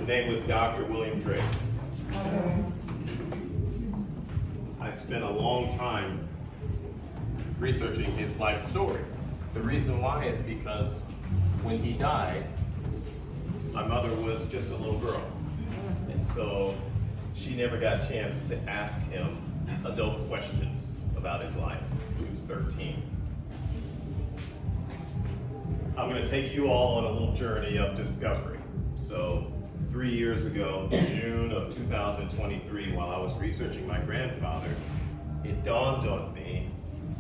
name was Dr. William Drake. Okay. I spent a long time researching his life story. The reason why is because when he died, my mother was just a little girl. And so she never got a chance to ask him adult questions about his life. She was 13. I'm going to take you all on a little journey of discovery. So 3 years ago, June of 2023, while I was researching my grandfather, it dawned on me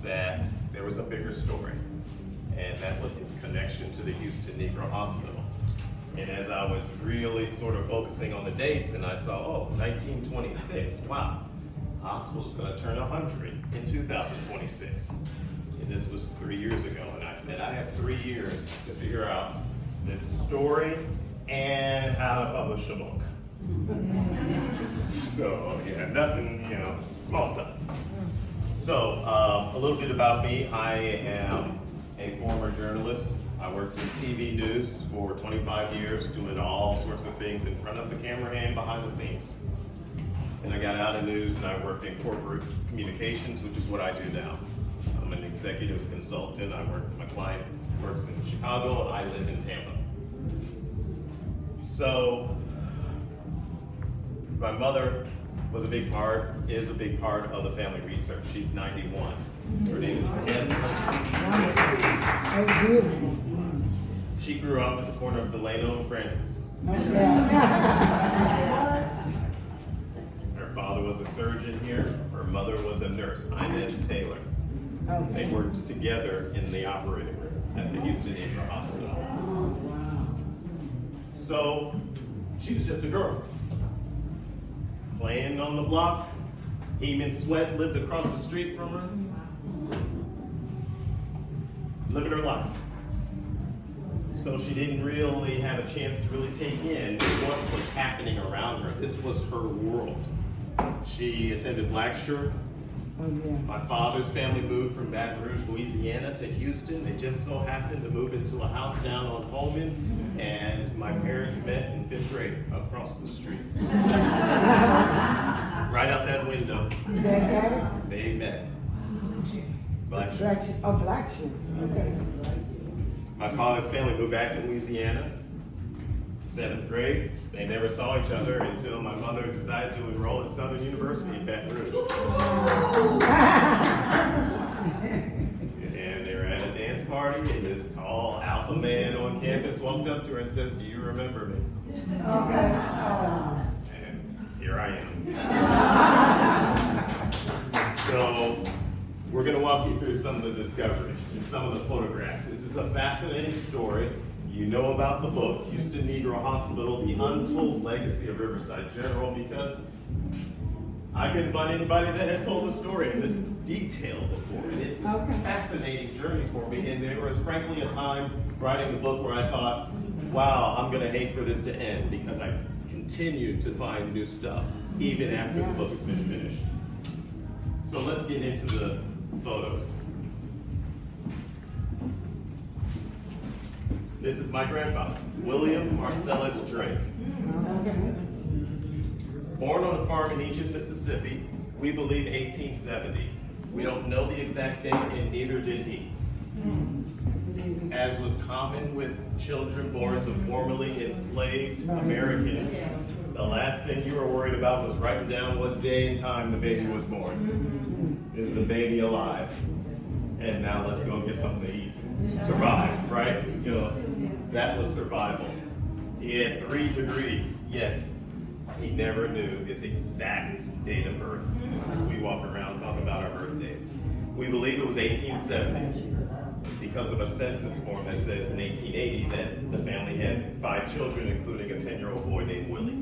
that there was a bigger story, and that was his connection to the Houston Negro Hospital. And as I was really sort of focusing on the dates, and I saw, oh, 1926, wow, the hospital's going to turn 100 in 2026. And this was 3 years ago, and I said, I have 3 years to figure out this story and how to publish a book. So, yeah, nothing, small stuff. So, a little bit about me. I am a former journalist. I worked in TV news for 25 years, doing all sorts of things in front of the camera and behind the scenes. And I got out of news and I worked in corporate communications, which is what I do now. I'm an executive consultant. My client works in Chicago and I live in Tampa. So, my mother is a big part of the family research. She's 91. Her name is Ken. She grew up at the corner of Delano and Francis. Her father was a surgeon here. Her mother was a nurse, Inez Taylor. They worked together in the operating room at the Houston Negro Hospital. So she was just a girl. Playing on the block. Heman Sweat lived across the street from her. Living her life. So she didn't really have a chance to really take in what was happening around her. This was her world. She attended Blackshirt. My father's family moved from Baton Rouge, Louisiana to Houston. They just so happened to move into a house down on Holman, and my parents met in 5th grade across the street. Right out that window. Is that Alex? They met. Blackshirt. Oh, Blackshirt. Okay. My father's family moved back to Louisiana, 7th grade. They never saw each other until my mother decided to enroll at Southern University in Baton Rouge. And they were at a dance party, and this tall alpha man on campus walked up to her and says, "Do you remember me?" Okay. And here I am. So we're going to walk you through some of the discoveries and some of the photographs. This is a fascinating story. You know about the book, Houston Negro Hospital, The Untold Legacy of Riverside General, because I couldn't find anybody that had told the story in this detail before. And it's a fascinating journey for me. And there was frankly a time writing the book where I thought, wow, I'm going to hate for this to end, because I continued to find new stuff, even after the book has been finished. So let's get into the photos. This is my grandfather, William Marcellus Drake. Born on a farm in Egypt, Mississippi, we believe 1870. We don't know the exact date, and neither did he. As was common with children born to formerly enslaved Americans, the last thing you were worried about was writing down what day and time the baby was born. Is the baby alive? And now let's go get something to eat. Survive, right? That was survival. He had 3 degrees, yet he never knew his exact date of birth. We walk around talking about our birthdays. We believe it was 1870 because of a census form that says in 1880 that the family had 5 children, including a 10-year-old boy named Willie.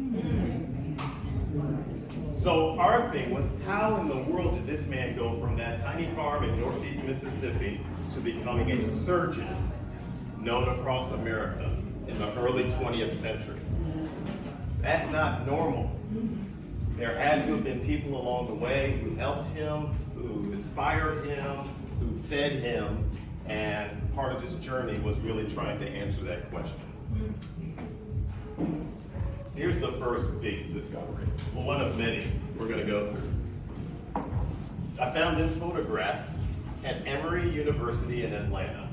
So our thing was, how in the world did this man go from that tiny farm in northeast Mississippi to becoming a surgeon known across America in the early 20th century? That's not normal. There had to have been people along the way who helped him, who inspired him, who fed him, and part of this journey was really trying to answer that question. Here's the first big discovery. Well, one of many we're going to go through. I found this photograph at Emory University in Atlanta.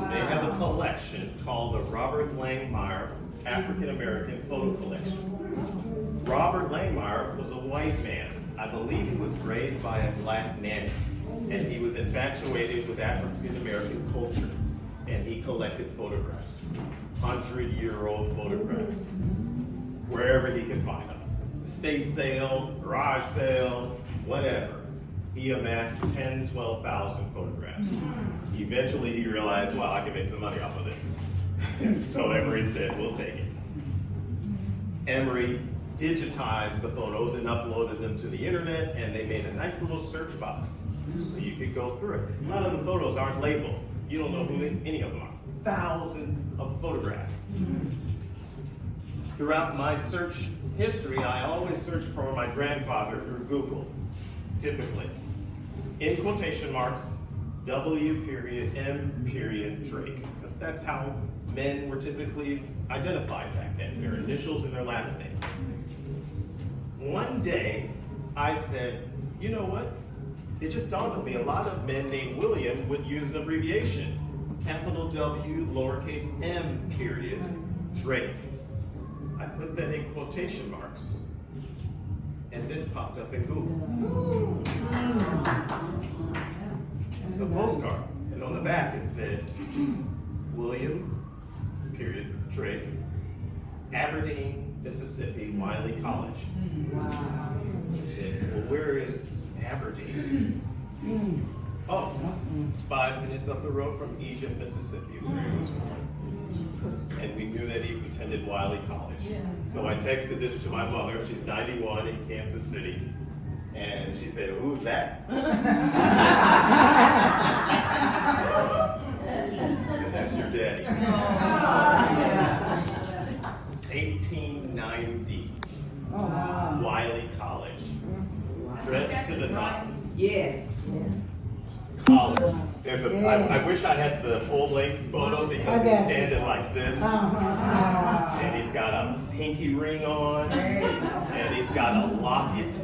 They have a collection called the Robert Langmeyer African American Photo Collection. Robert Langmeyer was a white man. I believe he was raised by a black nanny, and he was infatuated with African American culture, and he collected photographs, 100-year-old photographs, wherever he could find them. Estate sale, garage sale, whatever. He amassed 10, 12,000 photographs. Eventually he realized, wow, I can make some money off of this. And so Emory said, we'll take it. Emory digitized the photos and uploaded them to the internet, and they made a nice little search box so you could go through it. A lot of the photos aren't labeled. You don't know who any of them are. Thousands of photographs. Throughout my search history, I always search for my grandfather through Google, typically. In quotation marks, W period, M period, Drake, because that's how men were typically identified back then, their initials and their last name. One day, I said, you know what? It just dawned on me, a lot of men named William would use an abbreviation. Capital W, lowercase m, period, Drake. I put that in quotation marks, and this popped up in Google. It's a postcard, and on the back it said, William, period, Drake, Aberdeen, Mississippi, Wiley College. I said, well, where is Aberdeen? Oh, 5 minutes up the road from Egypt, Mississippi, where he was born. And we knew that he attended Wiley College. So I texted this to my mother. She's 91 in Kansas City. And she said, who's that? I said, that's your daddy. 1890, Wiley College. Dressed to the nines. Yes. College. There's a. I wish I had the full-length photo because he's standing like this, and he's got a pinky ring on, and he's got a locket,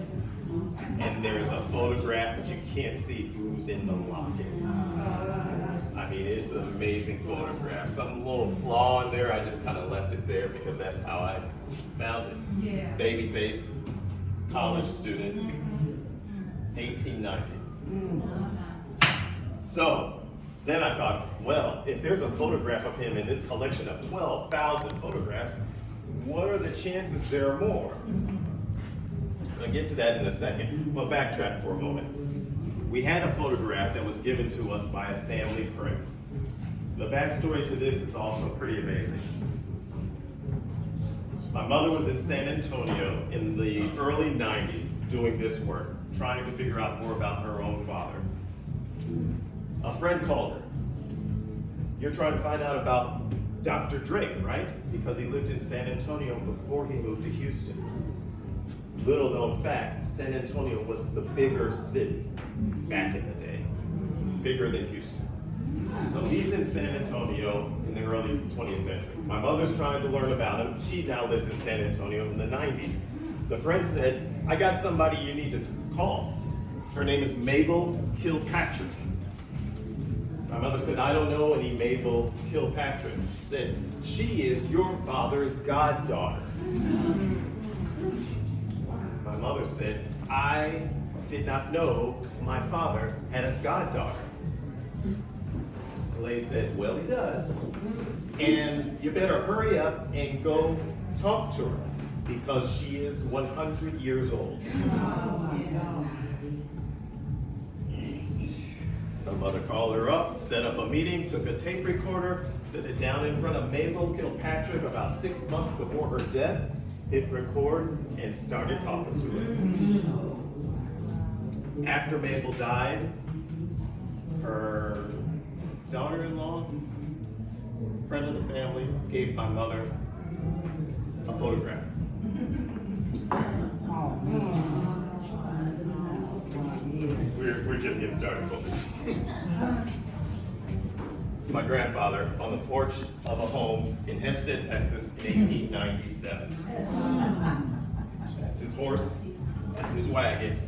and there's a photograph, but you can't see who's in the locket. I mean, it's an amazing photograph. Some little flaw in there, I just kind of left it there because that's how I found it. Yeah. Baby face, college student, 1890. So then I thought, well, if there's a photograph of him in this collection of 12,000 photographs, what are the chances there are more? I'll get to that in a second, but backtrack for a moment. We had a photograph that was given to us by a family friend. The backstory to this is also pretty amazing. My mother was in San Antonio in the early 90s doing this work, trying to figure out more about her own father. A friend called her. You're trying to find out about Dr. Drake, right? Because he lived in San Antonio before he moved to Houston. Little known fact, San Antonio was the bigger city back in the day, bigger than Houston. So he's in San Antonio in the early 20th century. My mother's trying to learn about him. She now lives in San Antonio in the 90s. The friend said, I got somebody you need to call. Her name is Mabel Kilpatrick. My mother said, I don't know any Mabel Kilpatrick. She said, she is your father's goddaughter. My mother said, I did not know my father had a goddaughter. The lady said, well, he does. And you better hurry up and go talk to her because she is 100 years old. My mother called her up, set up a meeting, took a tape recorder, set it down in front of Mabel Kilpatrick about 6 months before her death, hit record, and started talking to her. After Mabel died, her daughter-in-law, friend of the family, gave my mother a photograph. We're just getting started, folks. to my grandfather on the porch of a home in Hempstead, Texas in 1897. That's his horse, that's his wagon.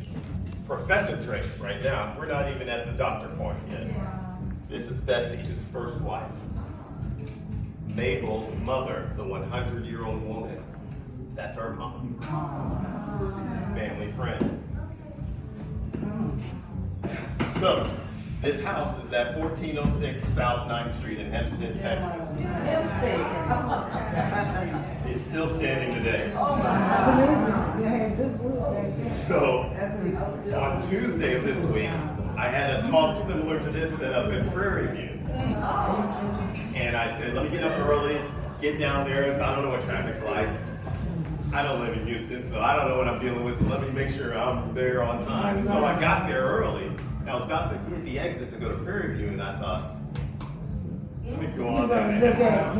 Professor Drake, right now, we're not even at the doctor point yet. This is Bessie, his first wife. Mabel's mother, the 100-year-old woman, that's her mom. Family friend. So, this house is at 1406 South 9th Street in Hempstead, Texas. It's still standing today. So, on Tuesday of this week, I had a talk similar to this set up in Prairie View. And I said, let me get up early, get down there, so I don't know what traffic's like. I don't live in Houston, so I don't know what I'm dealing with, so let me make sure I'm there on time. And so I got there early, and I was about to hit the exit to go to Prairie View, and I thought, let me go on down to Hempstead.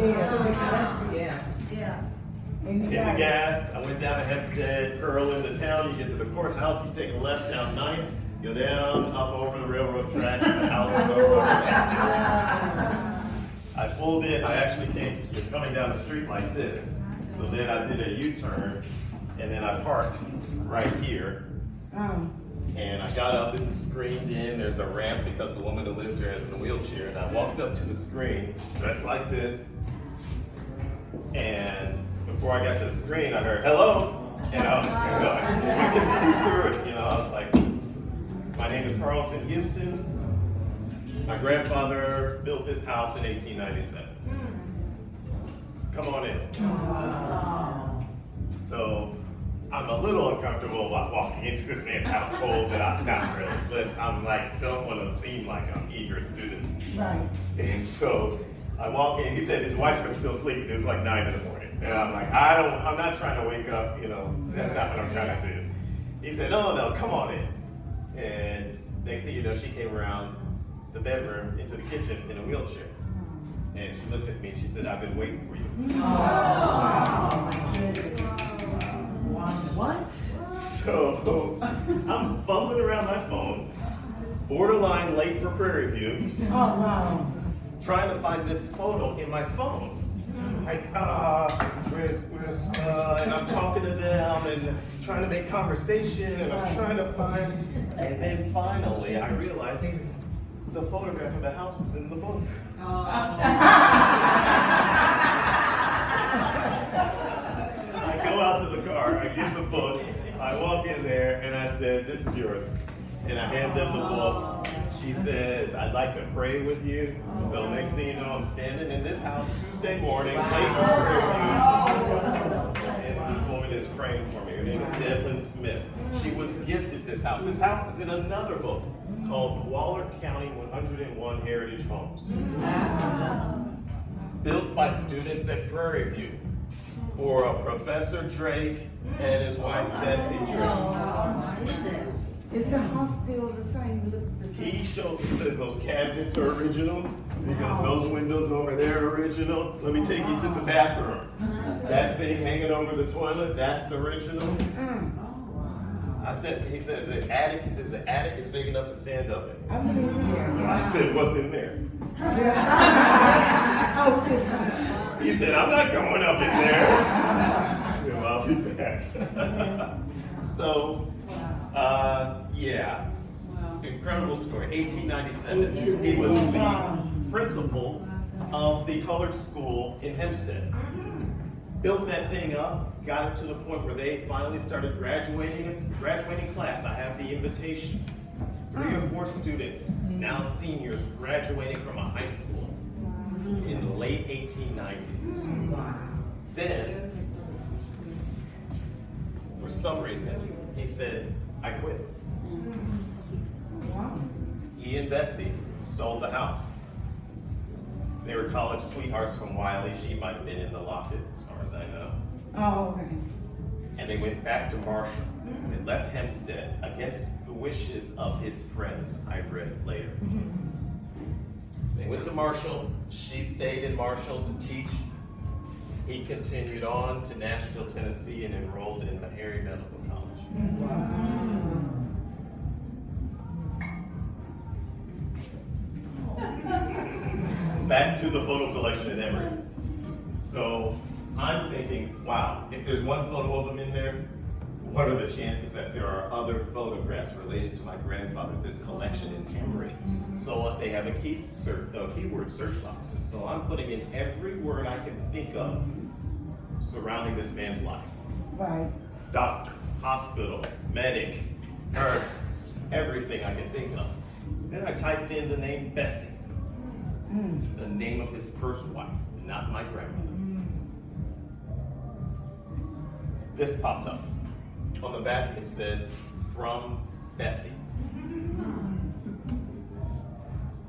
Hit the gas, I went down to Hempstead, curl into town, you get to the courthouse, you take a left down 9th, go down, up over the railroad tracks, the house is over. I pulled in, I actually you're coming down the street like this. So then I did a U-turn, and then I parked right here. And I got up, this is screened in, there's a ramp because the woman who lives there is in a wheelchair. And I walked up to the screen, dressed like this. And before I got to the screen, I heard, hello. And I was, I couldn't see through it. I was like, my name is Carlton Houston. My grandfather built this house in 1897. Come on in. So I'm a little uncomfortable about walking into this man's house cold, but not really. But I'm like, don't want to seem like I'm eager to do this. Right. And so I walk in. He said his wife was still sleeping. It was like 9 in the morning, and I'm like, I'm not trying to wake up. That's not what I'm trying to do. He said, no, come on in. And next thing you know, she came around the bedroom into the kitchen in a wheelchair. And she looked at me and she said, I've been waiting for you. What? So I'm fumbling around my phone, borderline late for Prairie View. Trying to find this photo in my phone. Like, where's, and I'm talking to them and trying to make conversation and I'm trying to find, and then finally I realized the photograph of the house is in the book. I go out to the car, I give the book, I walk in there and I said, this is yours. And I hand them the book. She says, I'd like to pray with you. So next thing you know, I'm standing in this house Tuesday morning, late for Prairie View. And this woman is praying for me. Her name is Devlin Smith. She was gifted this house. This house is in another book called Waller County 101 Heritage Homes. Built by students at Prairie View for a Professor Drake and his wife Bessie Drake. Is the house still the same look? He says those cabinets are original because those windows over there are original. Let me take you to the bathroom. That thing hanging over the toilet, that's original. He says the attic is big enough to stand up in. I said, what's in there? He said, I'm not going up in there. I said, well, I'll be back. So, yeah. Incredible story. 1897. He was the principal of the colored school in Hempstead. Built that thing up, got it to the point where they finally started graduating class. I have the invitation. 3 or 4 students, now seniors, graduating from a high school in the late 1890s. Then, for some reason, he said, I quit. He and Bessie sold the house. They were college sweethearts from Wiley. She might have been in the locket, as far as I know. Oh, okay. And they went back to Marshall. They left Hempstead against the wishes of his friends, I read later. They went to Marshall. She stayed in Marshall to teach. He continued on to Nashville, Tennessee, and enrolled in Meharry Medical College. back to the photo collection in Emory. So I'm thinking, wow, if there's one photo of him in there, what are the chances that there are other photographs related to my grandfather, this collection in Emory? So they have a keyword search box. And so I'm putting in every word I can think of surrounding this man's life. Right. Doctor, hospital, medic, nurse, everything I can think of. Then I typed in the name Bessie, the name of his first wife, not my grandmother. This popped up. On the back it said, from Bessie.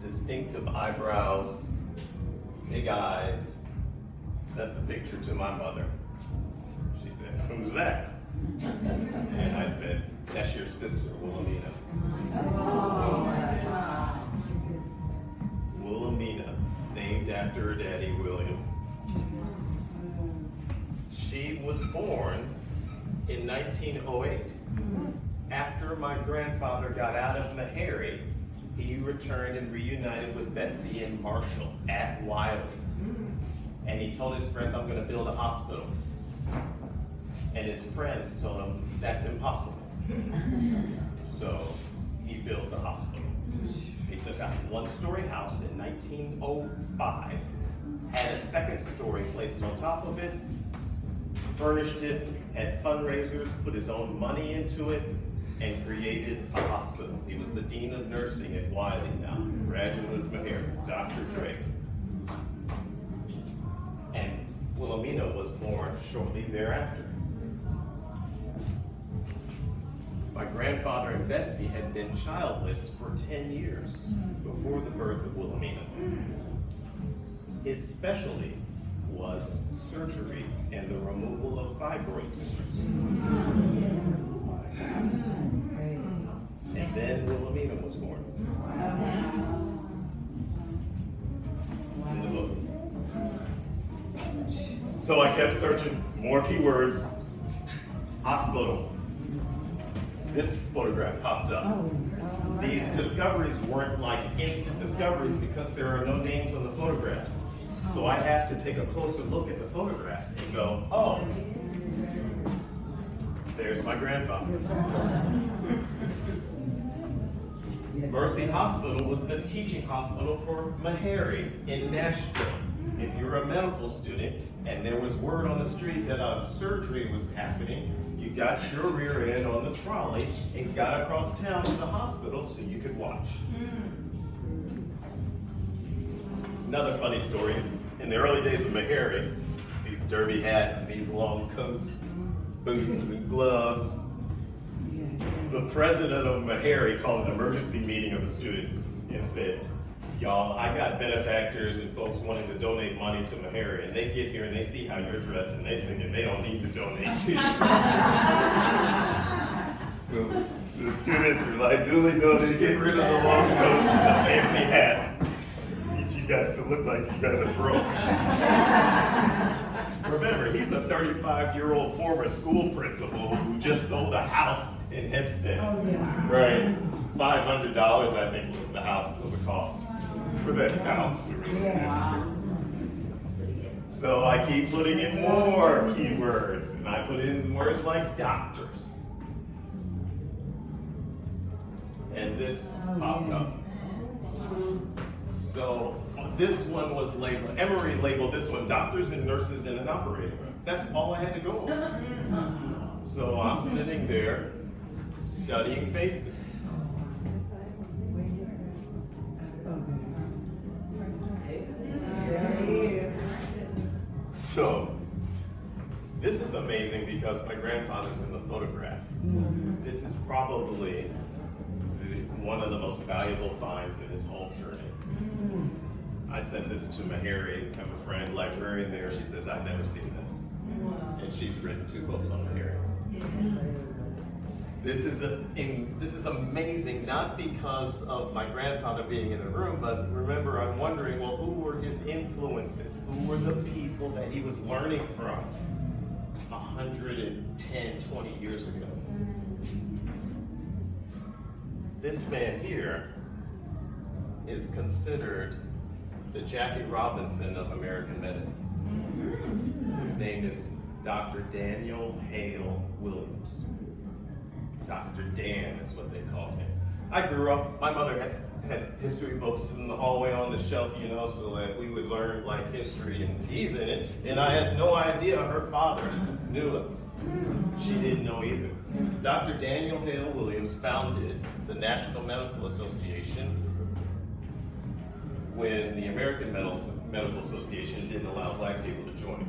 Distinctive eyebrows, big eyes. Sent the picture to my mother. She said, who's that? And I said, that's your sister, Wilhelmina. Wilhelmina, named after her daddy, William. She was born in 1908. After my grandfather got out of Meharry, he returned and reunited with Bessie and Marshall at Wiley. And he told his friends, I'm gonna build a hospital. And his friends told him, that's impossible. So he built a hospital. He took out a one-story house in 1905, had a second story placed on top of it, furnished it, had fundraisers, put his own money into it, and created a hospital. He was the dean of nursing at Wiley now, graduate of Meharry, Dr. Drake. And Wilhelmina was born shortly thereafter. My grandfather and Bessie had been childless for 10 years before the birth of Wilhelmina. His specialty was surgery and the removal of fibroid tumors. And then Wilhelmina was born. It's in the book. So I kept searching more keywords. Hospital. This photograph popped up. These discoveries weren't like instant discoveries because there are no names on the photographs. So I have to take a closer look at the photographs and go, oh, there's my grandfather. Mercy Hospital was the teaching hospital for Meharry in Nashville. If you're a medical student and there was word on the street that a surgery was happening, you got your rear end on the trolley and got across town to the hospital so you could watch. Another funny story, in the early days of Meharry, these derby hats and these long coats, boots and gloves, the president of Meharry called an emergency meeting of the students and said, y'all, I got benefactors and folks wanting to donate money to Meharry, and they get here and they see how you're dressed and they think they don't need to donate to you. So the students are like, duly noted, get rid of the long coats and the fancy hats. Need you guys to look like you guys are broke. Remember, he's a 35-year-old former school principal who just sold a house in Hempstead. Oh, yeah. Right. $500, I think, was the cost for that house. Yeah. So I keep putting in more keywords, and I put in words like doctors. And this popped up. So this one was labeled, Emory labeled this one, doctors and nurses in an operating room. That's all I had to go on. So I'm sitting there studying faces. So this is amazing because my grandfather's in the photograph. This is probably one of the most valuable finds in his whole journey. I sent this to Meharry, I have a friend, librarian there. She says, I've never seen this. And she's written 2 books on Meharry. This is amazing, not because of my grandfather being in the room, but remember, I'm wondering, well, who were his influences? Who were the people that he was learning from 110, 20 years ago? This man here is considered the Jackie Robinson of American medicine. His name is Dr. Daniel Hale Williams. Dr. Dan is what they called him. I grew up, my mother had history books in the hallway on the shelf, you know, so that we would learn like history, and he's in it, and I had no idea her father knew it. She didn't know either. Dr. Daniel Hale Williams founded the National Medical Association when the American Medical Association didn't allow black people to join.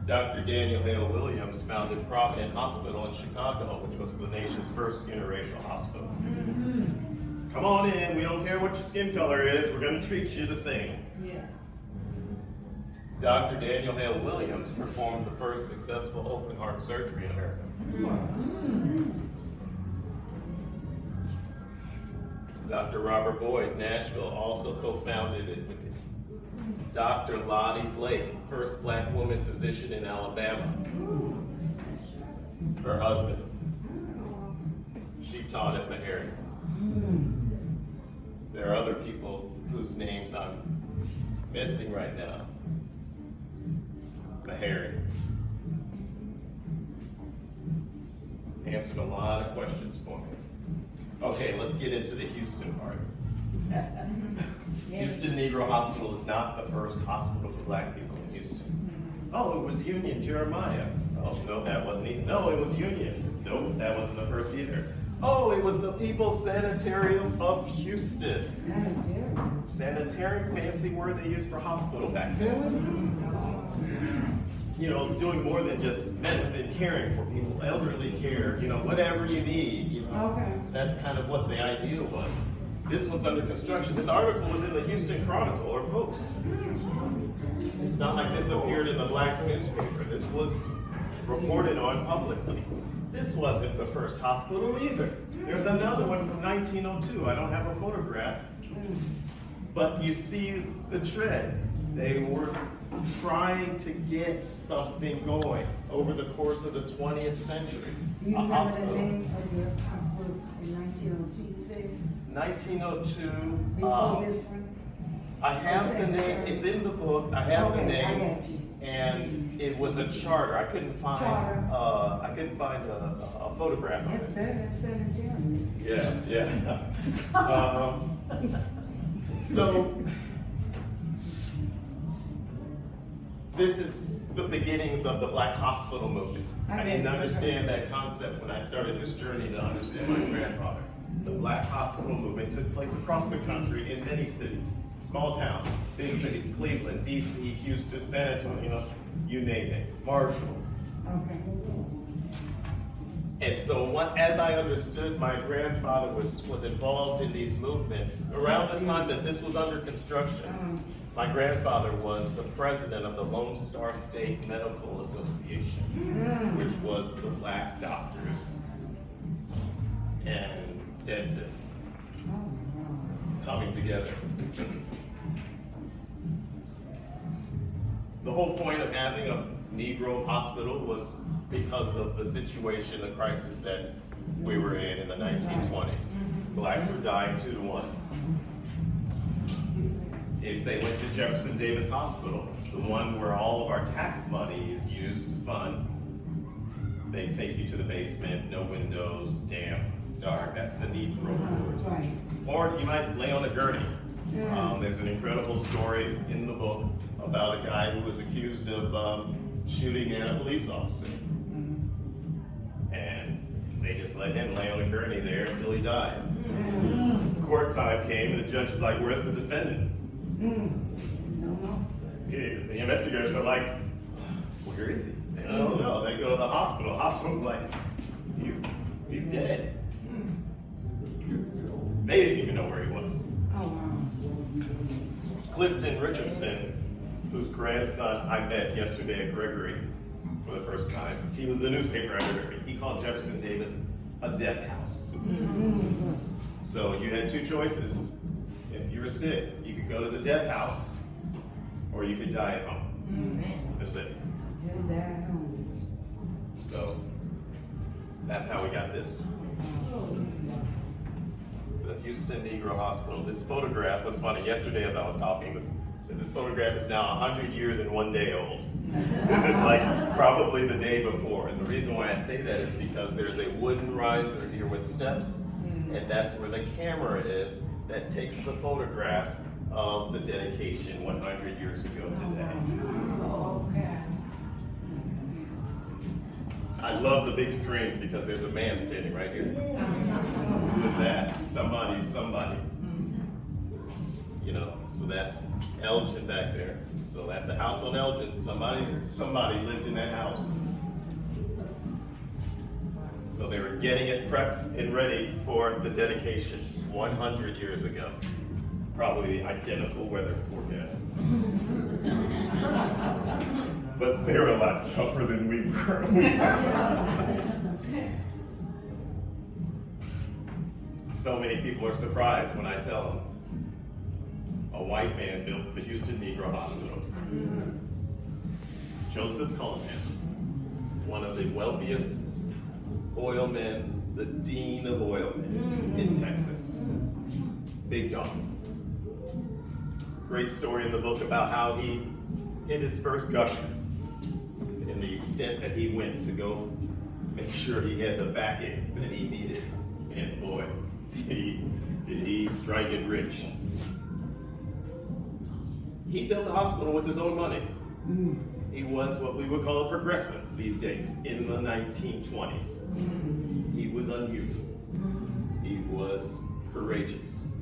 Dr. Daniel Hale Williams founded Providence Hospital in Chicago, which was the nation's first interracial hospital. Come on in, we don't care what your skin color is, we're gonna treat you the same. Yeah. Dr. Daniel Hale Williams performed the first successful open heart surgery in America. Dr. Robert Boyd, Nashville, also co-founded it with Dr. Lottie Blake, first black woman physician in Alabama. Her husband. She taught at Meharry. There are other people whose names I'm missing right now. Meharry. Answered a lot of questions for me. Okay, let's get into the Houston part. Houston Negro Hospital is not the first hospital for black people in Houston. Oh, it was Union Jeremiah. Oh, no, that wasn't either. No, it was Union. Nope, that wasn't the first either. Oh, it was the People's Sanitarium of Houston. Sanitarium. Sanitarium, fancy word they used for hospital back then. You know, doing more than just medicine, caring for people, elderly care, you know, whatever you need, you know. Okay. That's kind of what the idea was. This one's under construction. This article was in the Houston Chronicle or Post. It's not like this appeared in the black newspaper. This was reported on publicly. This wasn't the first hospital either. There's another one from 1902. I don't have a photograph, but you see the trend. They were trying to get something going over the course of the 20th century. Do you A remember the hospital. name of the hospital in 1902, you said? 1902. Before this one? I have the name. It's in the book. I have the Okay, I name, got you. and it was a charter. I couldn't find. Charter. I couldn't find a photograph of It's it. better than sanitarium. Yeah. So this is the beginnings of the Black Hospital movement. I didn't understand that concept when I started this journey to understand my grandfather. The Black Hospital movement took place across the country in many cities, small towns, big cities, Cleveland, DC, Houston, San Antonio, you name it, Marshall. Okay. And so as I understood, my grandfather was involved in these movements. Around the time that this was under construction, my grandfather was the president of the Lone Star State Medical Association, which was the black doctors and dentists coming together. The whole point of having a Negro hospital was because of the situation, the crisis that we were in the 1920s. Blacks were dying 2 to 1. If they went to Jefferson Davis Hospital, the one where all of our tax money is used to fund, they take you to the basement, no windows, damp, dark. That's the Negro ward. Right. Or you might lay on a gurney. There's an incredible story in the book about a guy who was accused of shooting at a police officer. And they just let him lay on a gurney there until he died. Court time came and the judge is like, where's the defendant? No. The investigators are like, where is he? They don't know. They go to the hospital. The hospital's like, he's dead. They didn't even know where he was. Oh, wow. Clifton Richardson, whose grandson I met yesterday at Gregory for the first time, he was the newspaper editor. He called Jefferson Davis a death house. So you had 2 choices. If you were sick, you could go to the death house, or you could die at home. That was it. Just that home. So that's how we got this. Houston Negro Hospital. This photograph was funny. Yesterday as I was talking, said this photograph is now 100 years and 1 day old. This is like probably the day before. And the reason why I say that is because there's a wooden riser here with steps, and that's where the camera is that takes the photographs of the dedication 100 years ago today. Okay. I love the big screens because there's a man standing right here. Who is that? Somebody. You know, so that's Elgin back there. So that's a house on Elgin. Somebody lived in that house. So they were getting it prepped and ready for the dedication 100 years ago. Probably the identical weather forecast. But they were a lot tougher than we were. So many people are surprised when I tell them a white man built the Houston Negro Hospital. Joseph Cullinan, one of the wealthiest oil men, the dean of oil men in Texas. Big dog. Great story in the book about how he hit his first gusher and the extent that he went to go make sure he had the backing that he needed. And boy, did he strike it rich. He built a hospital with his own money. He was what we would call a progressive these days in the 1920s. He was unusual. He was courageous.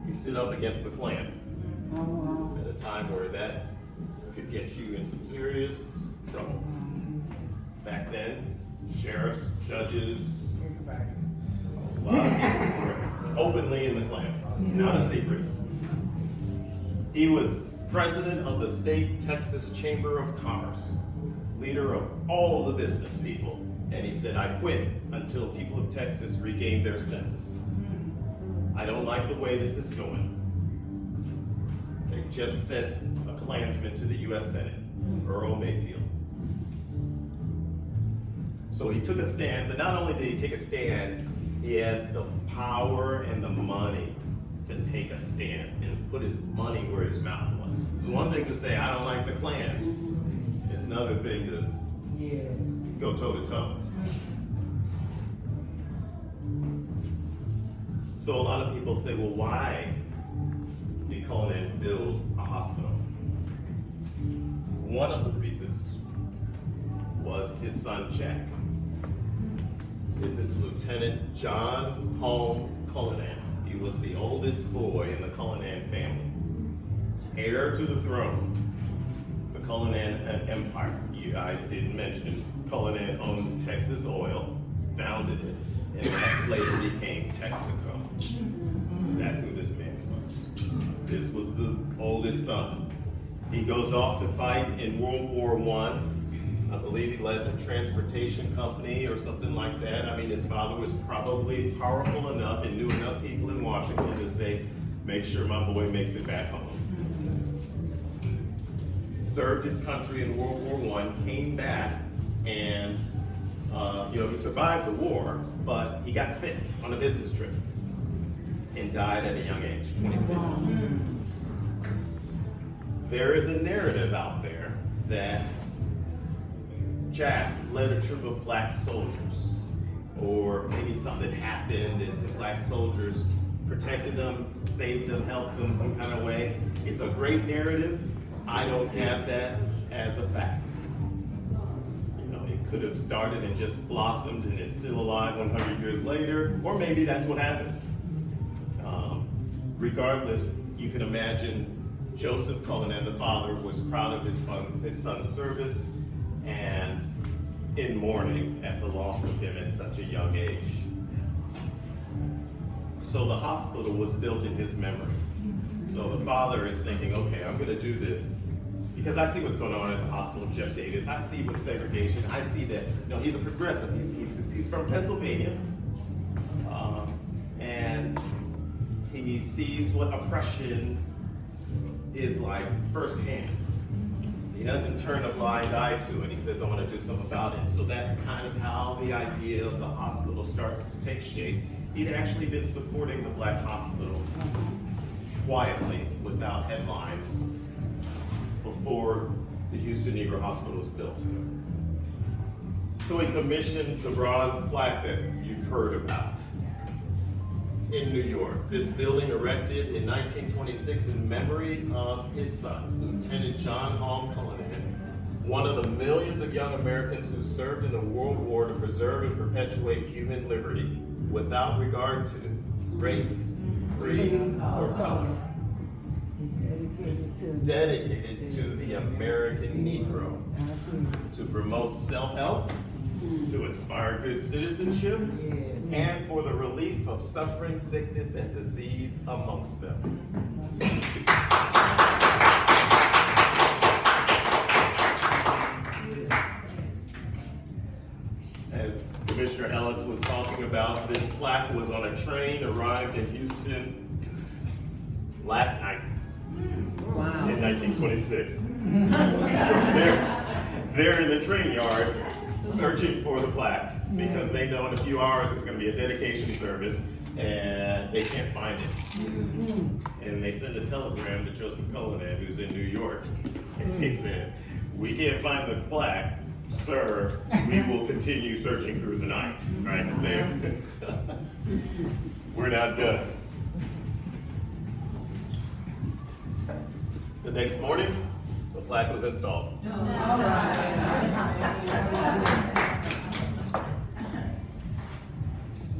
He stood up against the Klan at a time where that could get you in some serious trouble. Back then, sheriffs, judges, a lot of people were openly in the Klan, not a secret. He was president of the state Texas Chamber of Commerce, leader of all the business people, and he said, I quit until people of Texas regain their senses. I don't like the way this is going. They just sent a Klansman to the U.S. Senate, Earl Mayfield. So he took a stand, but not only did he take a stand, he had the power and the money to take a stand and put his money where his mouth was. It's one thing to say, I don't like the Klan. It's another thing to go toe to toe. So a lot of people say, well, why did Cullinan build a hospital? One of the reasons was his son, Jack. This is Lieutenant John Home Cullinan. He was the oldest boy in the Cullinan family, heir to the throne, the Cullinan Empire. I didn't mention Cullinan owned Texas Oil, founded it, and that later became Texaco. That's who this man was. This was the oldest son. He goes off to fight in World War I. I believe he led a transportation company or something like that. I mean, his father was probably powerful enough and knew enough people in Washington to say, make sure my boy makes it back home. Served his country in World War I, came back, and he survived the war, but he got sick on a business trip and died at a young age, 26. There is a narrative out there that Jack led a troop of black soldiers, or maybe something happened and some black soldiers protected them, saved them, helped them some kind of way. It's a great narrative. I don't have that as a fact. It could have started and just blossomed and is still alive 100 years later, or maybe that's what happened. Regardless, you can imagine Joseph Cullinan, the father, was proud of his son's service and in mourning at the loss of him at such a young age. So the hospital was built in his memory. So the father is thinking, okay, I'm gonna do this because I see what's going on at the hospital, Jeff Davis. I see with segregation. I see that, he's a progressive. He's from Pennsylvania. And he sees what oppression is like firsthand. He doesn't turn a blind eye to it. He says, I want to do something about it. So that's kind of how the idea of the hospital starts to take shape. He'd actually been supporting the Black hospital quietly, without headlines, before the Houston Negro Hospital was built. So he commissioned the bronze plaque that you've heard about in New York. This building erected in 1926 in memory of his son, Lieutenant John Halm Cullinan, one of the millions of young Americans who served in the World War to preserve and perpetuate human liberty without regard to race, creed, or color. It's dedicated to the American Negro, to promote self-help, to inspire good citizenship, and for the relief of suffering, sickness, and disease amongst them. As Commissioner Ellis was talking about, this plaque was on a train, arrived in Houston last night. Wow. In 1926. So they're in the train yard searching for the plaque because they know in a few hours it's going to be a dedication service and they can't find it. And they send a telegram to Joseph Cullinan, who's in New York, and he said, "We can't find the plaque, sir. We will continue searching through the night." Right? We're not done. The next morning, the plaque was installed.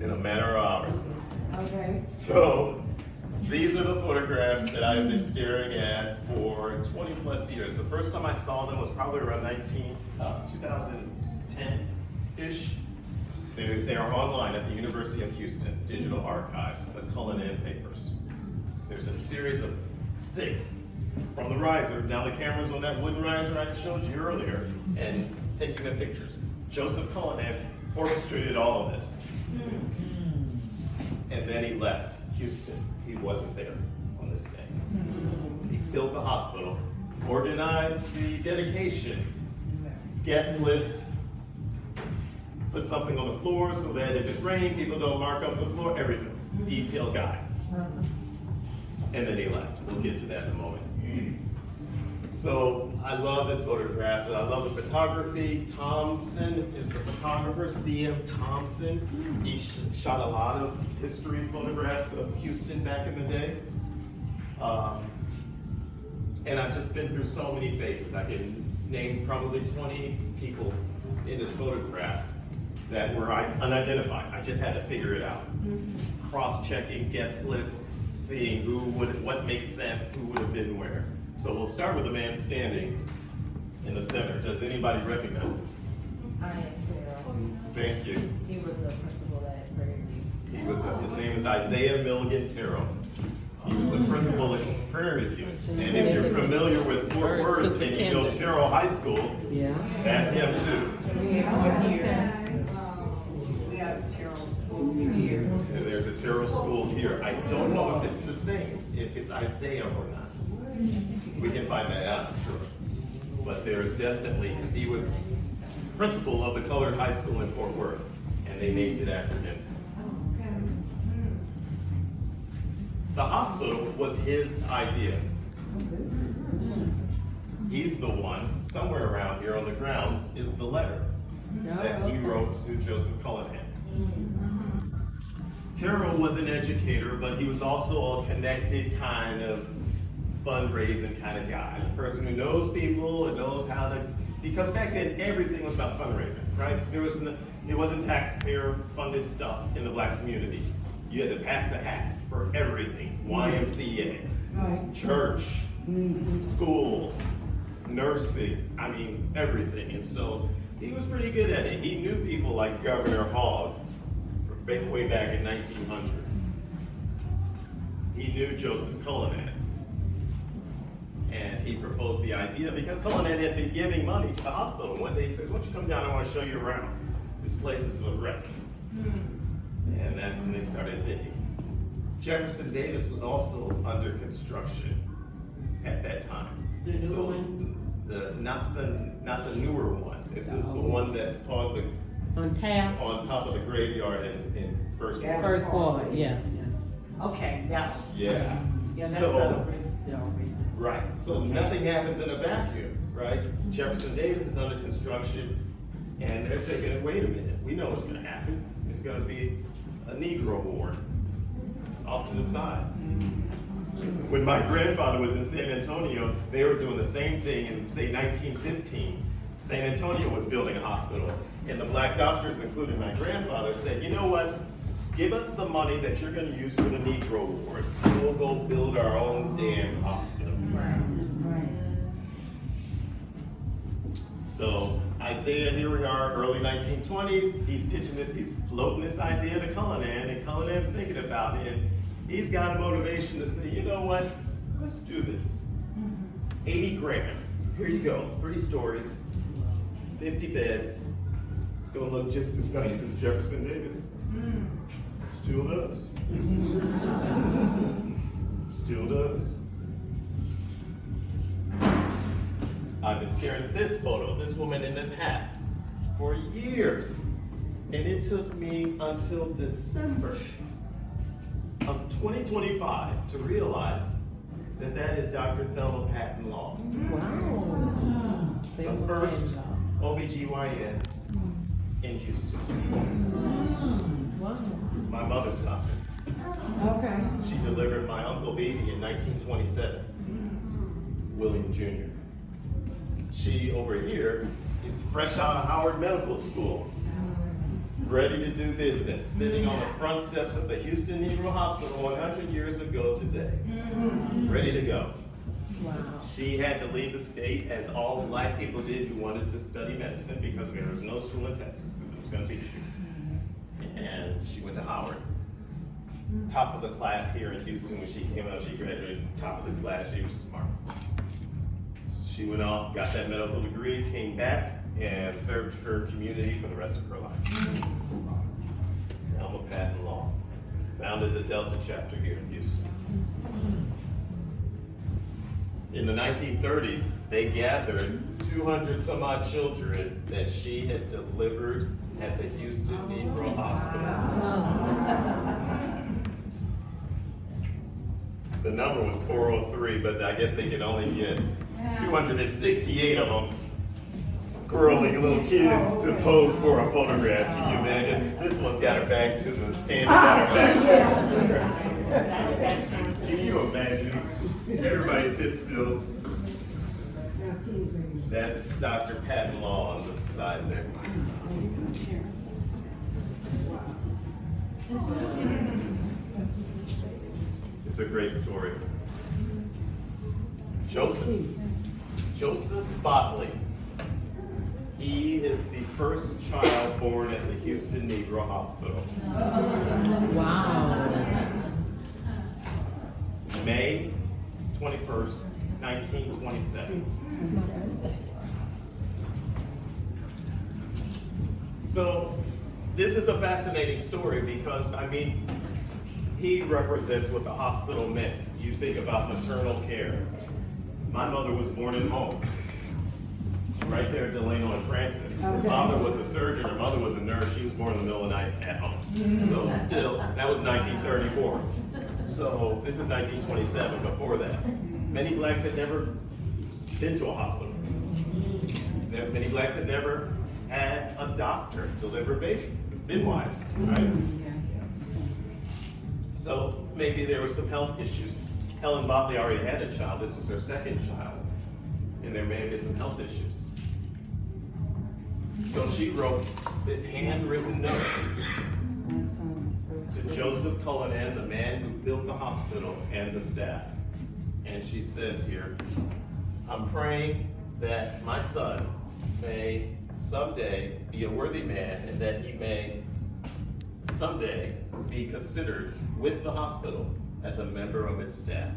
In a matter of hours. Okay. So, these are the photographs that I have been staring at for 20 plus years. The first time I saw them was probably around 2010-ish. They are online at the University of Houston Digital Archives, the Cullinan papers. There's a series of 6 from the riser. Now the camera's on that wooden riser I showed you earlier and taking the pictures. Joseph Cullinan orchestrated all of this. And then he left Houston. He wasn't there on this day. He built the hospital, organized the dedication, guest list, put something on the floor so that if it's raining, people don't mark up the floor, everything. Detailed guy. And then he left. We'll get to that in a moment. So I love this photograph. I love the photography. Thompson is the photographer, C.M. Thompson. He shot a lot of history photographs of Houston back in the day. And I've just been through so many faces. I can name probably 20 people in this photograph that were unidentified. I just had to figure it out. Cross-checking guest list, seeing what makes sense, who would have been where. So we'll start with the man standing in the center. Does anybody recognize him? I am Terrell. Thank you. He was a principal at Prairie View. His name is Isaiah Milligan Terrell. He was the principal at Prairie View. And if you're familiar with Fort Worth and you know Terrell High School, that's him too. We have one here. We have Terrell School here. And there's a Terrell School here. I don't know if it's the same, if it's Isaiah or not. We can find that out, sure. But there's definitely, because he was principal of the colored high school in Fort Worth, and they named it after him. The hospital was his idea. He's the one, somewhere around here on the grounds, is the letter that he wrote to Joseph Cullinan. Terrell was an educator, but he was also a connected kind of fundraising kind of guy. A person who knows people and knows how to, because back then everything was about fundraising, right? It wasn't taxpayer funded stuff in the black community. You had to pass a hat for everything. YMCA, church, schools, nursing, I mean, everything. And so he was pretty good at it. He knew people like Governor Hogg way back in 1900. He knew Joseph Cullinan. And he proposed the idea because Cullinan had been giving money to the hospital. One day he says, "Why don't you come down? I want to show you around. This place is a wreck." And that's when they started thinking. Jefferson Davis was also under construction at that time. The new one? Not the newer one. This is the one that's called On Taft, on top of the graveyard in First Ward. first floor, yeah. Okay, yeah. Yeah. Yeah, that's So, the reason. right, so nothing happens in a vacuum, right? Jefferson Davis is under construction, and they're thinking, wait a minute, we know what's gonna happen. It's gonna be a Negro ward off to the side. When my grandfather was in San Antonio, they were doing the same thing in, say, 1915. San Antonio was building a hospital, and the black doctors, including my grandfather, said, you know what? Give us the money that you're gonna use for the Negro ward, and we'll go build our own damn hospital. So Isaiah, here we are, early 1920s, he's pitching this, he's floating this idea to Cullinan, and Cullinan's thinking about it, and he's got a motivation to say, you know what, let's do this. 80 grand, here you go, 3 stories, 50 beds, it's gonna look just as nice as Jefferson Davis. Still does. Still does. I've been staring at this photo, this woman in this hat, for years. And it took me until December of 2025 to realize that that is Dr. Thelma Patton Law, Wow. the first OBGYN in Houston. Wow. My mother's doctor. Okay. She delivered my Uncle Baby in 1927, William Jr. She, over here, is fresh out of Howard Medical School, ready to do business, sitting on the front steps of the Houston Negro Hospital 100 years ago today, ready to go. Wow. She had to leave the state, as all black people did who wanted to study medicine, because there was no school in Texas that was going to teach you. And she went to Howard. Top of the class here in Houston. When she came out, she graduated top of the class. She was smart. She went off, got that medical degree, came back, and served her community for the rest of her life. Thelma Patton Law. Founded the Delta chapter here in Houston. In the 1930s, they gathered 200 some odd children that she had delivered at the Houston Negro Hospital. The number was 403, but I guess they could only get 268 of them squirrely little kids to pose for a photograph. Can you imagine? This one's got her back to the stand, got her back to the Can you imagine? Everybody sit still. That's Dr. Patton Law on the side there. It's a great story. Joseph Botley. He is the first child born at the Houston Negro Hospital. Wow. May 21st, 1927. So, this is a fascinating story because, I mean, he represents what the hospital meant. You think about maternal care. My mother was born at home, right there at Delano and Francis. Her father was a surgeon, her mother was a nurse. She was born in the middle of the night at home. So still, that was 1934. So this is 1927, before that. Many blacks had never been to a hospital. Many blacks had never had a doctor deliver midwives, right? So maybe there were some health issues. Helen Botley already had a child. This was her second child. And there may have been some health issues. So she wrote this handwritten note to Joseph Cullinan, the man who built the hospital, and the staff. And she says here, I'm praying that my son may someday be a worthy man and that he may someday be considered with the hospital as a member of its staff.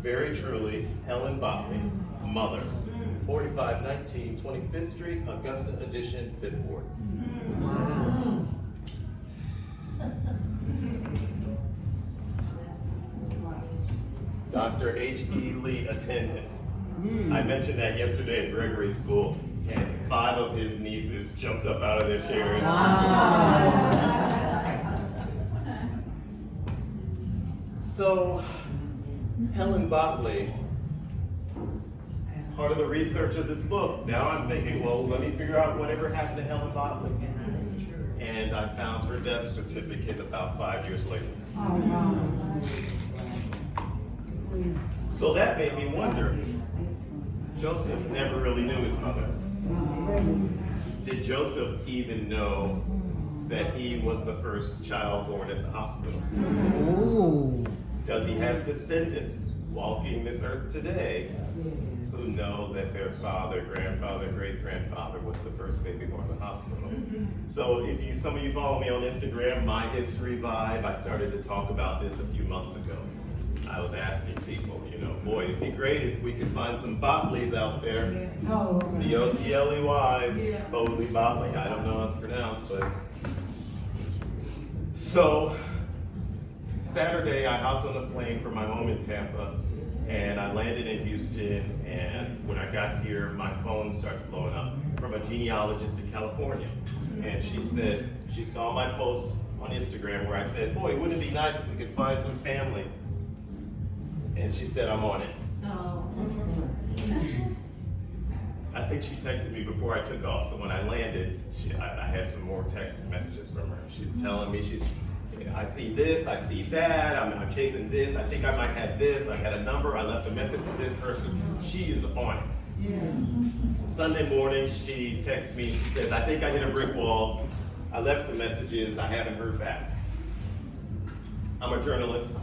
Very truly, Helen Botley, mother, 4519 25th Street, Augusta Edition, 5th Ward. Dr. H.E. Lee, attendant. I mentioned that yesterday at Gregory's school, and 5 of his nieces jumped up out of their chairs. So, Helen Botley, part of the research of this book, now I'm thinking, well, let me figure out whatever happened to Helen Botley. And I found her death certificate about 5 years later. Oh, wow. So that made me wonder, Joseph never really knew his mother. Did Joseph even know that he was the first child born at the hospital? Ooh. Does he have descendants walking this earth today who know that their father, grandfather, great-grandfather was the first baby born in the hospital? So if some of you follow me on Instagram, My History Vibe, I started to talk about this a few months ago. I was asking people, boy, it'd be great if we could find some Botleys out there. Oh, B-O-T-L-E-Ys, Bodley Botley, I don't know how to pronounce, but. So, Saturday I hopped on a plane from my home in Tampa, and I landed in Houston, and when I got here, my phone starts blowing up from a genealogist in California. And she said, she saw my post on Instagram where I said, boy, wouldn't it be nice if we could find some family? And she said, I'm on it. I think she texted me before I took off, so when I landed, I had some more text messages from her. She's telling me, I see this, I see that, I'm chasing this, I think I might have this, I had a number, I left a message for this person. She is on it. Yeah. Sunday morning, she texts me, she says, I think I hit a brick wall. I left some messages, I haven't heard back. I'm a journalist.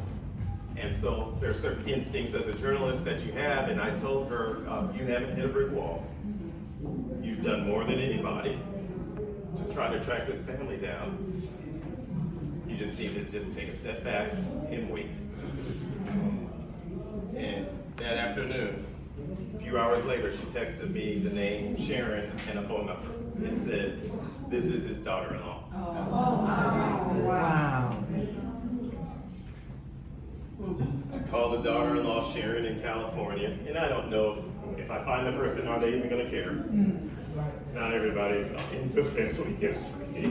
And so there are certain instincts as a journalist that you have, and I told her, you haven't hit a brick wall. You've done more than anybody to try to track this family down. You just need to just take a step back and wait. And that afternoon, a few hours later, she texted me the name Sharon and a phone number. It said, this is his daughter-in-law. Wow. I called the daughter-in-law Sharon in California, and I don't know if I find the person, are they even going to care? Not everybody's into family history.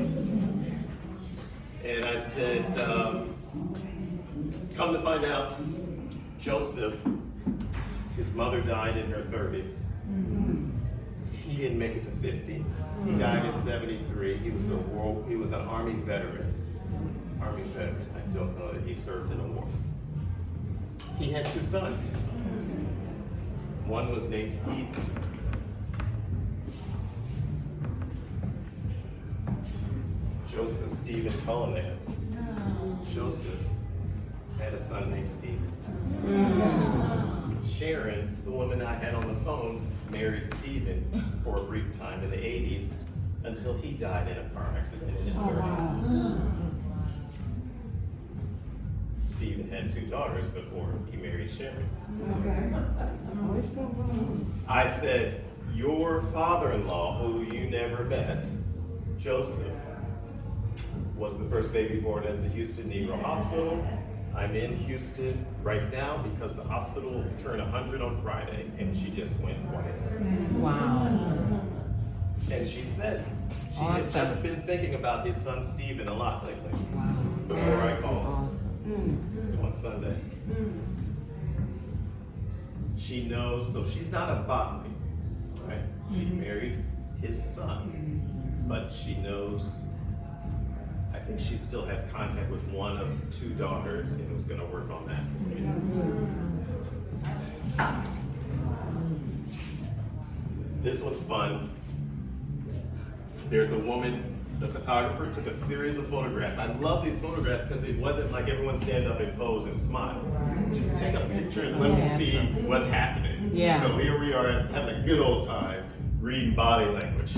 And I said, come to find out, Joseph, his mother died in her 30s. He didn't make it to 50. He died at 73. He was an Army veteran. I don't know that he served in a war. He had 2 sons. One was named Stephen. Joseph Stephen Cullinan. Joseph had a son named Stephen. Sharon, the woman I had on the phone, married Stephen for a brief time in the 80s until he died in a car accident in his 30s. Stephen had 2 daughters before he married Sharon. I said, your father-in-law, who you never met, Joseph, was the first baby born at the Houston Negro Hospital. I'm in Houston right now because the hospital will turn 100 on Friday, and she just went quiet. Wow. And she said she had just been thinking about his son Stephen a lot lately. Wow. Before I called Awesome. on Sunday. She knows, so she's not a Botley, right? She married his son, but she knows, I think she still has contact with one of 2 daughters and was going to work on that. This one's fun. There's a woman, the photographer took a series of photographs. I love these photographs because it wasn't like everyone stand up and pose and smile. Just take a picture and let me see what's happening. Yeah. So here we are having a good old time reading body language.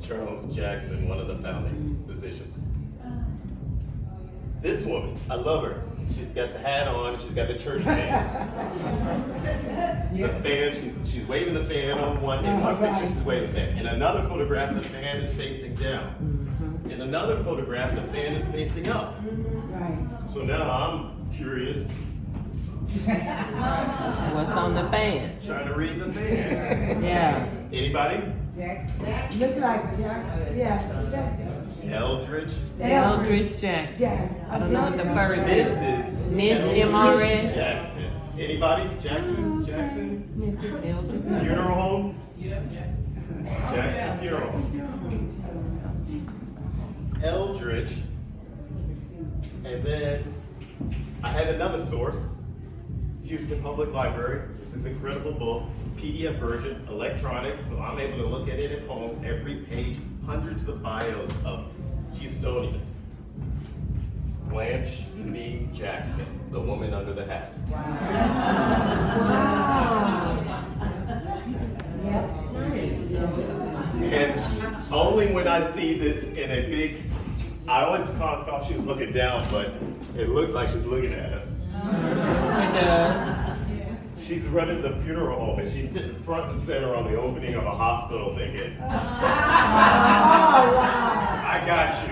Charles Jackson, one of the founding physicians. This woman, I love her. She's got the hat on, she's got the church fan. The fan, she's waving the fan on one, in one picture she's waving the fan. In another photograph, the fan is facing down. In another photograph, the fan is facing up. Right. So now I'm curious. What's on the fan. Trying to read the fan. Yeah. Anybody? Jackson. Look like Jack, yeah, Jackson. Eldridge. Eldridge Jackson. Jack. I don't know what the first is. Mrs. Miss Eldridge MRS. Jackson. Anybody? Jackson? Jackson? Eldridge. Funeral home? Jackson Funeral Home. Eldridge. And then I had another source, Houston Public Library. This is an incredible book, PDF version, electronic, so I'm able to look at it at home, every page, hundreds of bios of Houstonians. Blanche B. Jackson, the woman under the hat. And only when I see this in a big, I always thought she was looking down, but it looks like she's looking at us. She's running the funeral home and she's sitting front and center on the opening of a hospital thinking, I got you.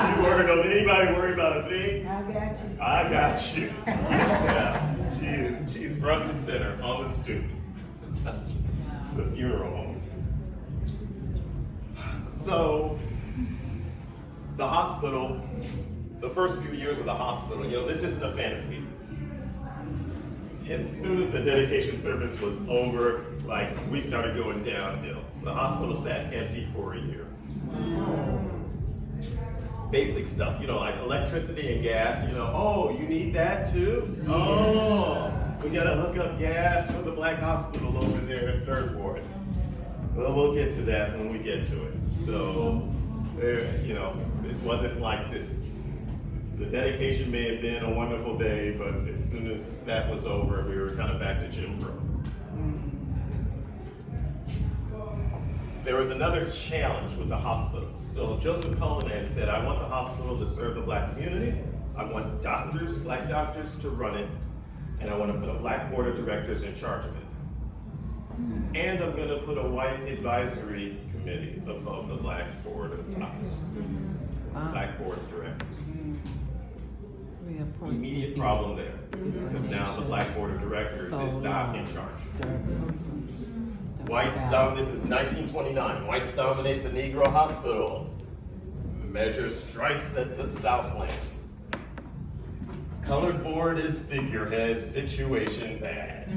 She worried, don't anybody worry about a thing? I got you. I got you. Yeah, she's front and center on the stoop. The funeral home. So, the hospital, the first few years of the hospital, this isn't a fantasy. As soon as the dedication service was over, we started going downhill. The hospital sat empty for a year. Basic stuff, like electricity and gas, oh, you need that too? Oh, we gotta hook up gas for the black hospital over there in Third Ward. Well, we'll get to that when we get to it. So, this wasn't like this. The dedication may have been a wonderful day, but as soon as that was over, we were kind of back to Jim Crow. There was another challenge with the hospital. So Joseph Cullinan said, I want the hospital to serve the black community. I want doctors, black doctors, to run it. And I want to put a black board of directors in charge of it. And I'm going to put a white advisory committee above the black board of doctors. Black board of directors. Immediate problem there, because now the black board of directors is not in charge. This is 1929. Whites dominate the Negro Hospital. Measure strikes at the Southland. Colored board is figurehead, situation bad.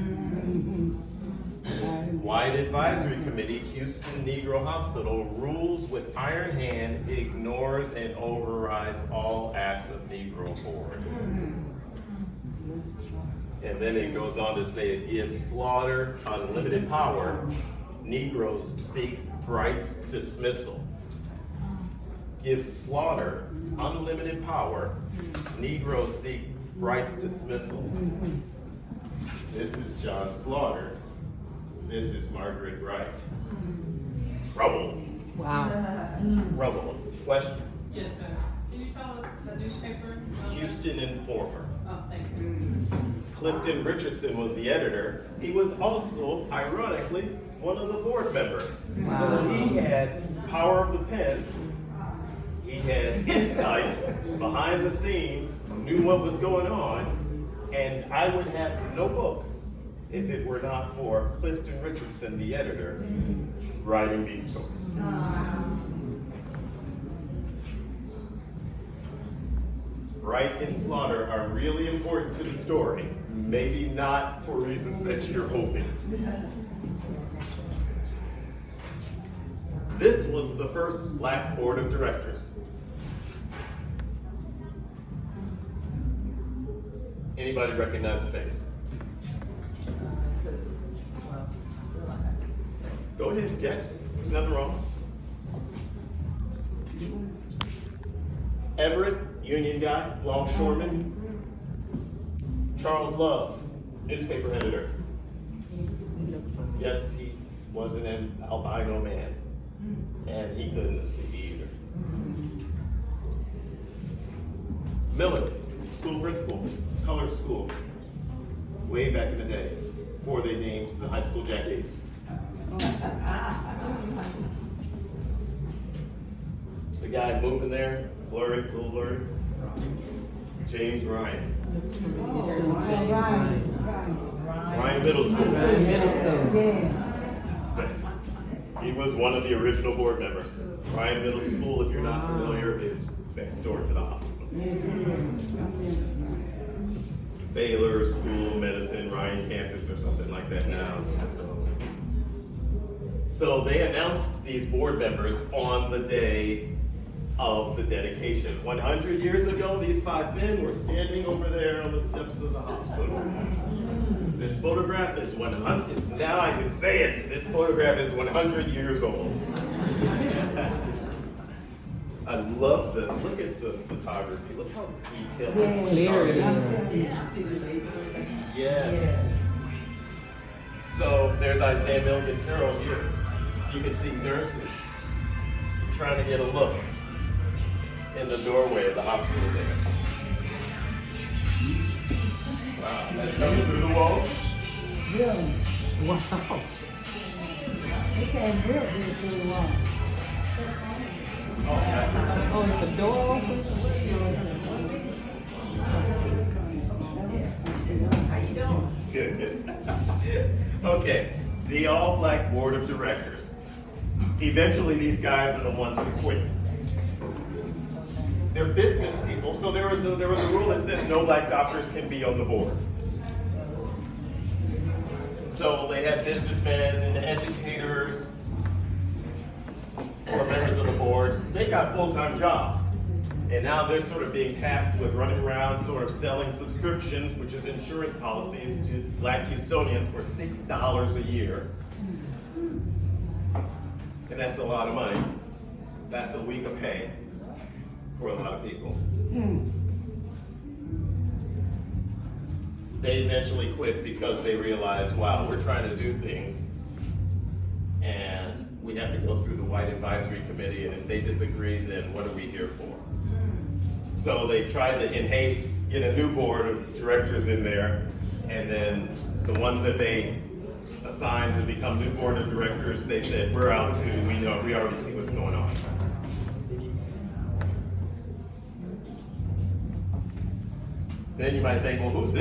White advisory committee, Houston Negro Hospital, rules with iron hand, ignores and overrides all acts of Negro board. And then it goes on to say it gives slaughter unlimited power. Negroes seek Bright's dismissal. Gives slaughter unlimited power. Negroes seek Bright's dismissal. This is John Slaughter. This is Margaret Wright. Rubble. Wow. Rubble. Question? Yes, sir. Can you tell us the newspaper? Houston Informer. Oh, thank you. Clifton Richardson was the editor. He was also, ironically, one of the board members. So he had power of the pen. He had insight behind the scenes, knew what was going on, and I would have no book if it were not for Clifton Richardson, the editor, writing these stories. Wright and Slaughter are really important to the story, maybe not for reasons that you're hoping. This was the first black board of directors. Anybody recognize the face? Go ahead, guess. There's nothing wrong. Everett, union guy, longshoreman. Charles Love, newspaper editor. Yes, he was an albino man, and he couldn't see either. Miller, school principal, color school, way back in the day, before they named the high school Jack Yates. The guy moving there, blurry, cool blurry. James Ryan. Right. Ryan Middle School. Ryan Middle School. Yes. Yes. He was one of the original board members. Ryan Middle School, if you're not familiar, is next door to the hospital. Yes, it is. Baylor School of Medicine, Ryan campus or something like that now. So they announced these board members on the day of the dedication. 100 years ago, these 5 men were standing over there on the steps of the hospital. This photograph is 100, now I can say it, this photograph is 100 years old. I love look at the photography, look how detailed. Yes. Clear it I'm is. telling you. Yes. So there's Isaiah Milgantero here. You can see nurses trying to get a look in the doorway of the hospital there. Wow, that's coming through the walls. Really. Wow. It came real good through the wall. Oh, that's Oh, is the door open? How you doing? good. Okay, the all-black board of directors. Eventually, these guys are the ones who quit. They're business people, so there was a rule that says no black doctors can be on the board. So they had businessmen and educators or members of the board. They got full-time jobs. And now they're sort of being tasked with running around sort of selling subscriptions, which is insurance policies to black Houstonians for $6 a year. And that's a lot of money. That's a week of pay for a lot of people. They eventually quit because they realized, wow, we're trying to do things and we have to go through the White Advisory Committee, and if they disagree, then what are we here for? So they tried to, in haste, get a new board of directors in there, and then the ones that they assigned to become new board of directors, they said, we're out too, we already see what's going on. Then you might think, well, who's this?